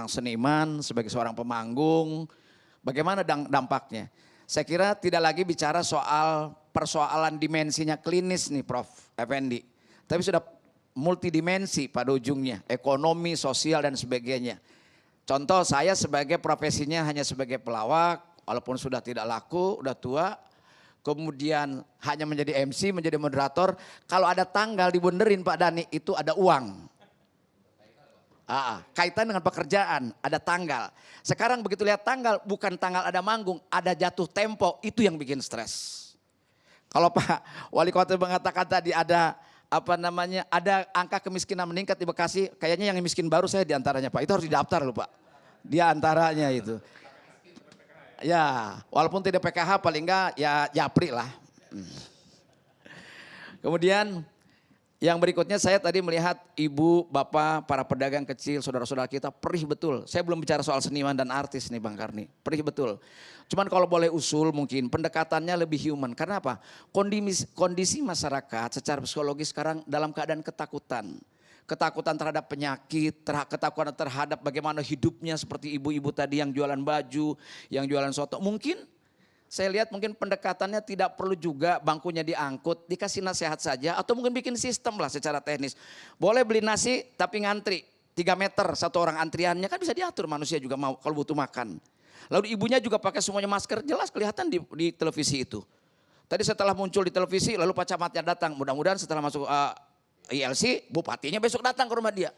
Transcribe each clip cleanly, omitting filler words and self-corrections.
seorang seniman, sebagai seorang pemanggung, bagaimana dampaknya? Saya kira tidak lagi bicara soal persoalan dimensinya klinis nih Prof. Effendi. Tapi sudah multidimensi pada ujungnya, ekonomi, sosial dan sebagainya. Contoh saya sebagai profesinya hanya sebagai pelawak, walaupun sudah tidak laku, udah tua. Kemudian hanya menjadi MC, menjadi moderator. Kalau ada tanggal dibenerin Pak Dhani itu ada uang. Kaitan dengan pekerjaan, ada tanggal. Sekarang begitu lihat tanggal, bukan tanggal ada manggung, ada jatuh tempo, itu yang bikin stres. Kalau Pak Wali Kota mengatakan tadi ada ada angka kemiskinan meningkat di Bekasi, kayaknya yang miskin baru saya diantaranya Pak, itu harus didaftar loh Pak. Dia antaranya itu. Ya, walaupun tidak PKH paling enggak ya japri lah. Kemudian yang berikutnya saya tadi melihat ibu, bapak, para pedagang kecil, saudara-saudara kita perih betul. Saya belum bicara soal seniman dan artis nih Bang Karni, perih betul. Cuman kalau boleh usul mungkin pendekatannya lebih human. Karena apa? Kondisi masyarakat secara psikologis sekarang dalam keadaan ketakutan. Ketakutan terhadap penyakit, ketakutan terhadap bagaimana hidupnya seperti ibu-ibu tadi yang jualan baju, yang jualan soto. Mungkin saya lihat mungkin pendekatannya tidak perlu juga bangkunya diangkut, dikasih nasihat saja atau mungkin bikin sistem lah secara teknis. Boleh beli nasi tapi ngantri 3 meter satu orang antriannya, kan bisa diatur, manusia juga mau kalau butuh makan. Lalu ibunya juga pakai semuanya masker, jelas kelihatan di televisi itu. Tadi setelah muncul di televisi lalu Pak Camatnya datang, mudah-mudahan setelah masuk ILC, bupatinya besok datang ke rumah dia.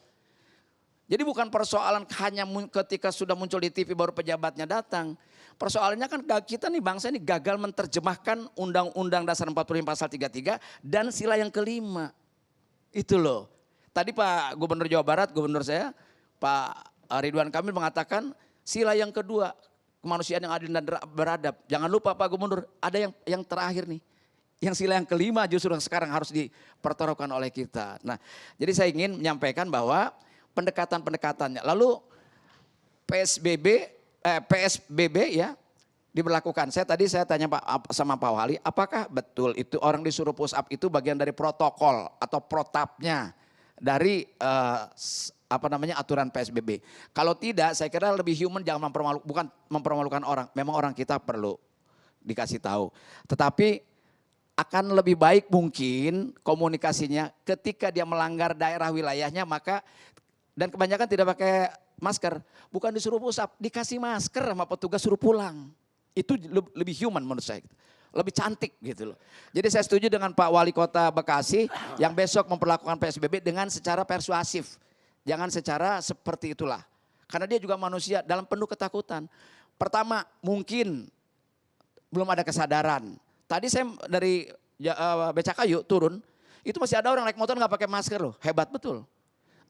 Jadi bukan persoalan hanya ketika sudah muncul di TV baru pejabatnya datang. Persoalannya kan kita nih bangsa ini gagal menerjemahkan Undang-Undang Dasar 45 Pasal 33 dan sila yang kelima. Itu loh. Tadi Pak Gubernur Jawa Barat, gubernur saya, Pak Ridwan Kamil mengatakan sila yang kedua, kemanusiaan yang adil dan beradab. Jangan lupa Pak Gubernur, ada yang terakhir nih. Yang sila yang kelima justru yang sekarang harus dipertaruhkan oleh kita. Nah, jadi saya ingin menyampaikan bahwa pendekatan-pendekatannya. Lalu PSBB ya diberlakukan. Saya tanya sama Pak Wali, apakah betul itu orang disuruh push up itu bagian dari protokol atau protapnya dari aturan PSBB. Kalau tidak, saya kira lebih human, jangan bukan mempermalukan orang. Memang orang kita perlu dikasih tahu. Tetapi akan lebih baik mungkin komunikasinya ketika dia melanggar daerah wilayahnya, maka dan kebanyakan tidak pakai masker, bukan disuruh push up, dikasih masker sama petugas suruh pulang. Itu lebih human menurut saya, lebih cantik gitu loh. Jadi saya setuju dengan Pak Wali Kota Bekasi yang besok memperlakukan PSBB dengan secara persuasif, jangan secara seperti itulah. Karena dia juga manusia dalam penuh ketakutan. Pertama mungkin belum ada kesadaran. Tadi saya dari Becakayu turun, itu masih ada orang naik motor nggak pakai masker loh, hebat betul.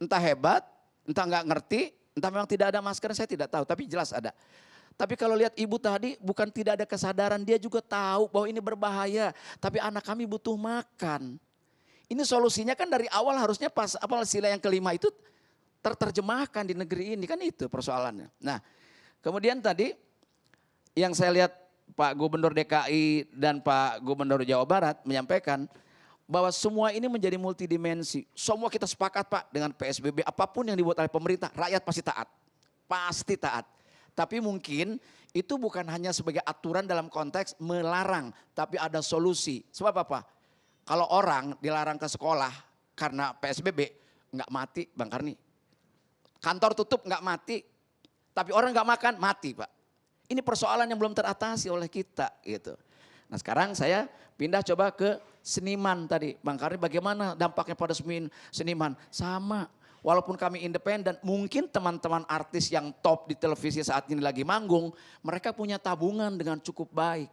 Entah hebat, entah nggak ngerti, entah memang tidak ada masker, saya tidak tahu, tapi jelas ada. Tapi kalau lihat ibu tadi bukan tidak ada kesadaran, dia juga tahu bahwa ini berbahaya, tapi anak kami butuh makan. Ini solusinya kan dari awal harusnya sila yang kelima itu terjemahkan di negeri ini, kan itu persoalannya. Nah, kemudian tadi yang saya lihat Pak Gubernur DKI dan Pak Gubernur Jawa Barat menyampaikan bahwa semua ini menjadi multidimensi. Semua kita sepakat Pak dengan PSBB, apapun yang dibuat oleh pemerintah, rakyat pasti taat. Pasti taat. Tapi mungkin itu bukan hanya sebagai aturan dalam konteks melarang, tapi ada solusi. Sebab apa? Kalau orang dilarang ke sekolah karena PSBB, nggak mati Bang Karni. Kantor tutup nggak mati, tapi orang nggak makan, mati Pak. Ini persoalan yang belum teratasi oleh kita gitu. Nah sekarang saya pindah coba ke seniman tadi. Bang Karni bagaimana dampaknya pada seniman? Sama, walaupun kami independen, mungkin teman-teman artis yang top di televisi saat ini lagi manggung, mereka punya tabungan dengan cukup baik.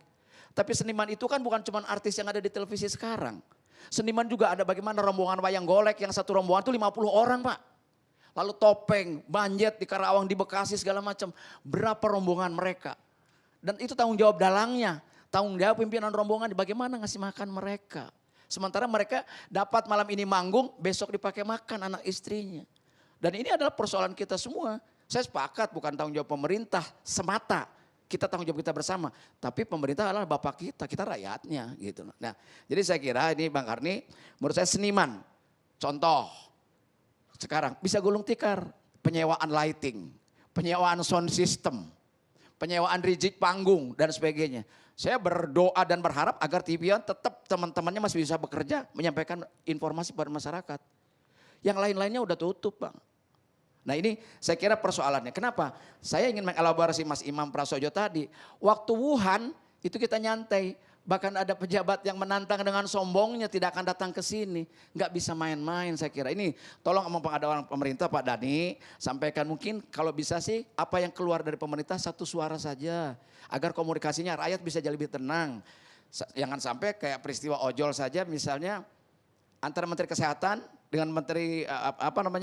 Tapi seniman itu kan bukan cuma artis yang ada di televisi sekarang. Seniman juga ada bagaimana rombongan wayang golek yang satu rombongan itu 50 orang Pak. Lalu topeng, banjet di Karawang, di Bekasi segala macam. Berapa rombongan mereka. Dan itu tanggung jawab dalangnya. Tanggung jawab pimpinan rombongan bagaimana ngasih makan mereka. Sementara mereka dapat malam ini manggung, besok dipakai makan anak istrinya. Dan ini adalah persoalan kita semua. Saya sepakat bukan tanggung jawab pemerintah semata. Kita tanggung jawab kita bersama. Tapi pemerintah adalah bapak kita rakyatnya gitu. Nah, jadi saya kira ini Bang Karni, menurut saya seniman. Contoh. Sekarang bisa gulung tikar, penyewaan lighting, penyewaan sound system, penyewaan rigid panggung dan sebagainya. Saya berdoa dan berharap agar TV One tetap teman-temannya masih bisa bekerja, menyampaikan informasi pada masyarakat. Yang lain-lainnya udah tutup, Bang. Nah ini saya kira persoalannya. Kenapa? Saya ingin mengelaborasi Mas Imam Prasojo tadi. Waktu Wuhan itu kita nyantai. Bahkan ada pejabat yang menantang dengan sombongnya tidak akan datang ke sini. Nggak bisa main-main saya kira. Ini tolong ngomong ada orang pemerintah Pak Dhani. Sampaikan mungkin kalau bisa sih apa yang keluar dari pemerintah satu suara saja. Agar komunikasinya rakyat bisa jadi lebih tenang. Jangan sampai kayak peristiwa ojol saja misalnya. Antara Menteri Kesehatan dengan Menteri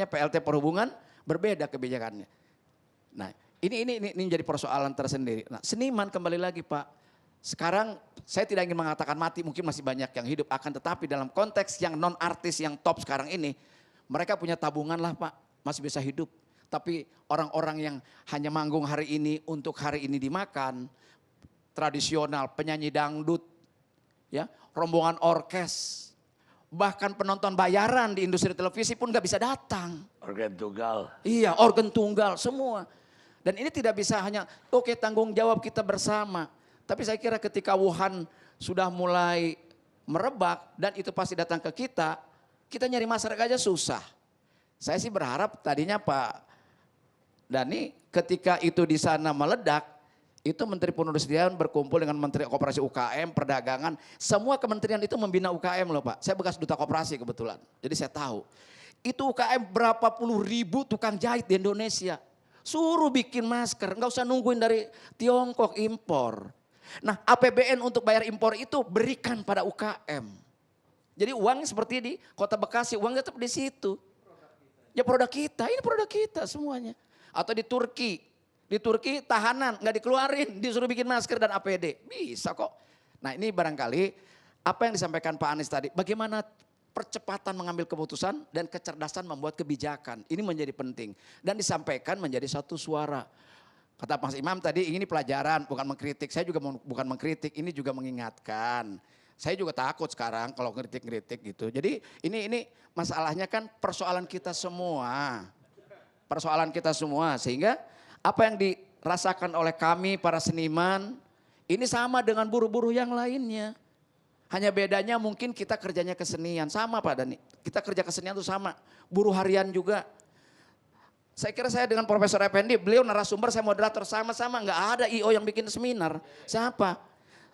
PLT Perhubungan berbeda kebijakannya. Nah ini menjadi persoalan tersendiri. Nah seniman kembali lagi Pak. Sekarang saya tidak ingin mengatakan mati, mungkin masih banyak yang hidup, akan tetapi dalam konteks yang non artis yang top sekarang ini, mereka punya tabungan lah Pak, masih bisa hidup. Tapi orang-orang yang hanya manggung hari ini untuk hari ini dimakan, tradisional, penyanyi dangdut, ya, rombongan orkes, bahkan penonton bayaran di industri televisi pun gak bisa datang. Organ tunggal. Iya, organ tunggal semua. Dan ini tidak bisa hanya, oke tanggung jawab kita bersama. Tapi saya kira ketika Wuhan sudah mulai merebak dan itu pasti datang ke kita nyari masyarakat aja susah. Saya sih berharap tadinya Pak Dhani ketika itu di sana meledak, itu Menteri Perindustrian berkumpul dengan Menteri Koperasi UKM, Perdagangan, semua kementerian itu membina UKM loh Pak. Saya bekas duta koperasi kebetulan, jadi saya tahu. Itu UKM berapa puluh ribu tukang jahit di Indonesia. Suruh bikin masker, nggak usah nungguin dari Tiongkok impor. Nah APBN untuk bayar impor itu berikan pada UKM. Jadi uangnya seperti di Kota Bekasi, uangnya tetap di situ. Ya produk kita, ini produk kita semuanya. Atau di Turki tahanan nggak dikeluarin, disuruh bikin masker dan APD. Bisa kok. Nah ini barangkali apa yang disampaikan Pak Anies tadi, bagaimana percepatan mengambil keputusan dan kecerdasan membuat kebijakan. Ini menjadi penting. Dan disampaikan menjadi satu suara. Kata Mas Imam tadi ini pelajaran bukan mengkritik, saya juga bukan mengkritik, ini juga mengingatkan. Saya juga takut sekarang kalau kritik-kritik gitu. Jadi ini masalahnya kan persoalan kita semua. Persoalan kita semua sehingga apa yang dirasakan oleh kami para seniman ini sama dengan buruh-buruh yang lainnya. Hanya bedanya mungkin kita kerjanya kesenian, sama Pak Dhani. Kita kerja kesenian itu sama, buruh harian juga. Saya kira saya dengan Profesor Effendi, beliau narasumber, saya moderator, sama-sama nggak ada IO yang bikin seminar. Siapa?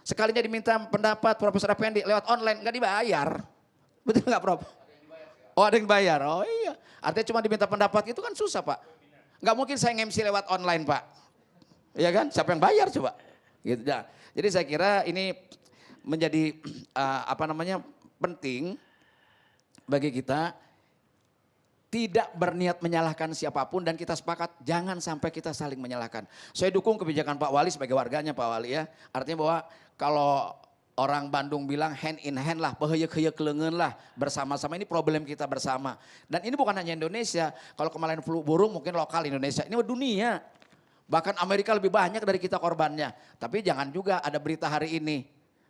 Sekalinya diminta pendapat Profesor Effendi lewat online, nggak dibayar. Betul nggak Prof? Oh ada yang bayar, oh iya. Artinya cuma diminta pendapat itu kan susah Pak. Nggak mungkin saya nge-MC lewat online Pak. Iya kan, siapa yang bayar coba? Gitu. Nah, jadi saya kira ini menjadi penting bagi kita. Tidak berniat menyalahkan siapapun dan kita sepakat jangan sampai kita saling menyalahkan. Saya dukung kebijakan Pak Wali sebagai warganya Pak Wali ya. Artinya bahwa kalau orang Bandung bilang hand in hand lah, peheyek-heyek kelengen lah bersama-sama, ini problem kita bersama. Dan ini bukan hanya Indonesia, kalau kemarin flu burung mungkin lokal Indonesia, ini dunia. Bahkan Amerika lebih banyak dari kita korbannya. Tapi jangan juga ada berita hari ini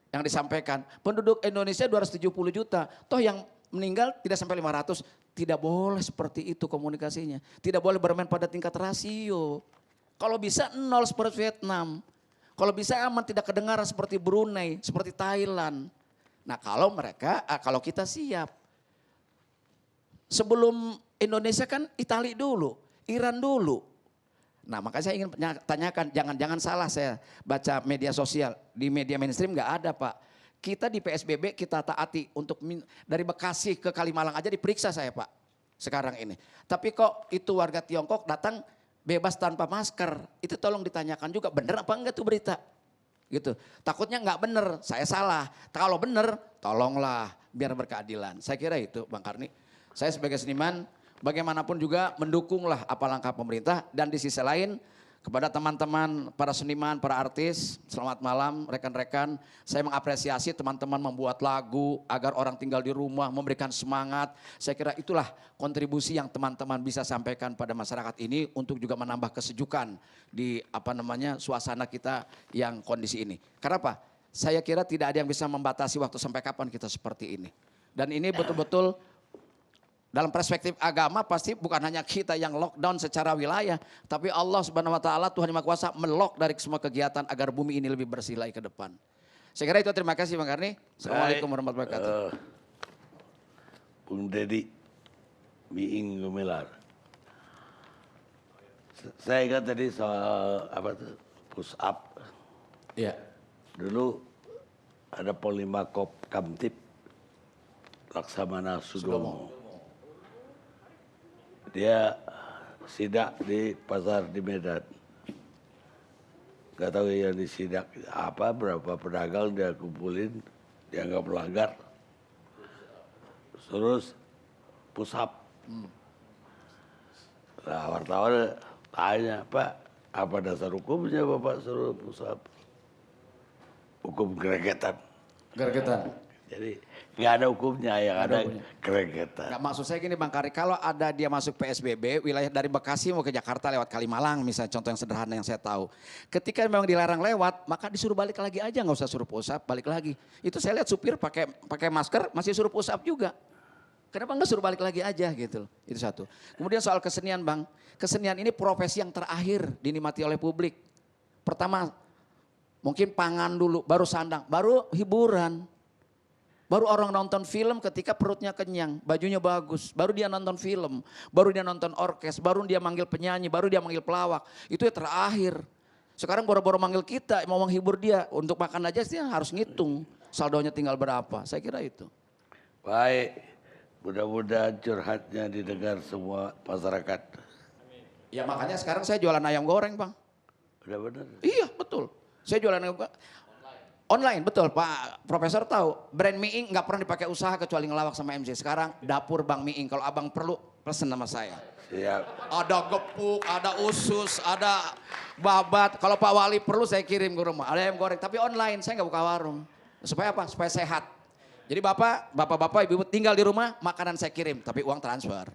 yang disampaikan. Penduduk Indonesia 270 juta, toh yang meninggal tidak sampai 500, tidak boleh seperti itu komunikasinya. Tidak boleh bermain pada tingkat rasio. Kalau bisa 0 seperti Vietnam. Kalau bisa aman tidak kedengaran seperti Brunei, seperti Thailand. Nah kalau kita siap. Sebelum Indonesia kan Italia dulu, Iran dulu. Nah makanya saya ingin tanyakan, jangan salah saya baca media sosial. Di media mainstream nggak ada Pak. Kita di PSBB kita taati untuk dari Bekasi ke Kalimalang aja diperiksa saya Pak sekarang ini. Tapi kok itu warga Tiongkok datang bebas tanpa masker, itu tolong ditanyakan juga benar apa enggak tuh berita. Gitu. Takutnya enggak benar, saya salah. Kalau benar tolonglah biar berkeadilan. Saya kira itu Bang Karni. Saya sebagai seniman bagaimanapun juga mendukunglah apa langkah pemerintah dan di sisi lain kepada teman-teman, para seniman, para artis, selamat malam rekan-rekan. Saya mengapresiasi teman-teman membuat lagu agar orang tinggal di rumah, memberikan semangat. Saya kira itulah kontribusi yang teman-teman bisa sampaikan pada masyarakat ini untuk juga menambah kesejukan di suasana kita yang kondisi ini. Karena apa? Saya kira tidak ada yang bisa membatasi waktu sampai kapan kita seperti ini. Dan ini betul-betul Dalam perspektif agama pasti bukan hanya kita yang lockdown secara wilayah, tapi Allah Subhanahu wa taala Tuhan Yang Maha Kuasa melok dari semua kegiatan agar bumi ini lebih bersih lagi ke depan. Saya kira itu, terima kasih Bang Karni. Assalamualaikum warahmatullahi wabarakatuh. Bung Dedi Miing Gumilar. Saya ingat tadi soal apa tuh push up. Iya. Dulu ada Polima Kop Kamtip Laksamana Sudomo. Dia sidak di pasar di Medan. Gak tahu yang disidak apa, berapa pedagang dia kumpulin, dianggap melanggar. Terus push up. Nah, wartawan tanya, Pak, apa dasar hukumnya Bapak suruh push up? Hukum gregetan. Gregetan. Jadi nggak ada hukumnya, yang ada gregetan. Nggak, maksud saya gini Bang Kari, kalau ada dia masuk PSBB, wilayah dari Bekasi mau ke Jakarta lewat Kalimalang misalnya, contoh yang sederhana yang saya tahu. Ketika memang dilarang lewat, maka disuruh balik lagi aja, nggak usah suruh push up, balik lagi. Itu saya lihat supir pakai masker masih suruh push up juga. Kenapa nggak suruh balik lagi aja gitu? Itu satu. Kemudian soal kesenian Bang, kesenian ini profesi yang terakhir dinikmati oleh publik. Pertama mungkin pangan dulu, baru sandang, baru hiburan. Baru orang nonton film ketika perutnya kenyang, bajunya bagus, baru dia nonton film, baru dia nonton orkes, baru dia manggil penyanyi, baru dia manggil pelawak. Itu ya terakhir. Sekarang boro-boro manggil kita, mau menghibur dia, untuk makan aja dia harus ngitung saldonya tinggal berapa. Saya kira itu. Baik, mudah-mudahan curhatnya didengar semua masyarakat. Ya makanya sekarang saya jualan ayam goreng Bang. Udah benar? Iya betul, saya jualan ayam goreng. Online, betul Pak Profesor tahu. Brand Miing nggak pernah dipakai usaha kecuali ngelawak sama MC. Sekarang dapur Bang Miing, kalau abang perlu pesen nama saya. Siap. Ada gepuk, ada usus, ada babat. Kalau Pak Wali perlu saya kirim ke rumah. Ada ayam goreng, tapi online, saya nggak buka warung. Supaya apa? Supaya sehat. Jadi bapak-bapak, ibu-ibu tinggal di rumah, makanan saya kirim, tapi uang transfer.